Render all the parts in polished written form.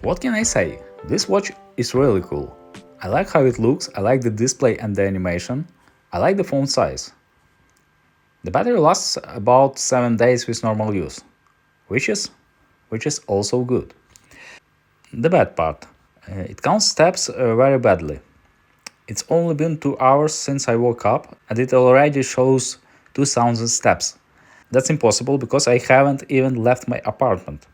What can I say? This watch is really cool. I like how it looks, I like the display and the animation, I like the phone size. The battery lasts about 7 days with normal use, which is also good. The bad part. It counts steps very badly. It's only been 2 hours since I woke up and it already shows 2000 steps. That's impossible because I haven't even left my apartment.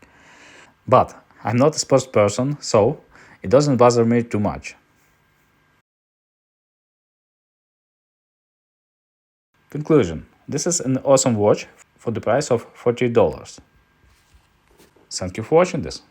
But I'm not a sports person, so it doesn't bother me too much. Conclusion. This is an awesome watch for the price of $40. Thank you for watching this.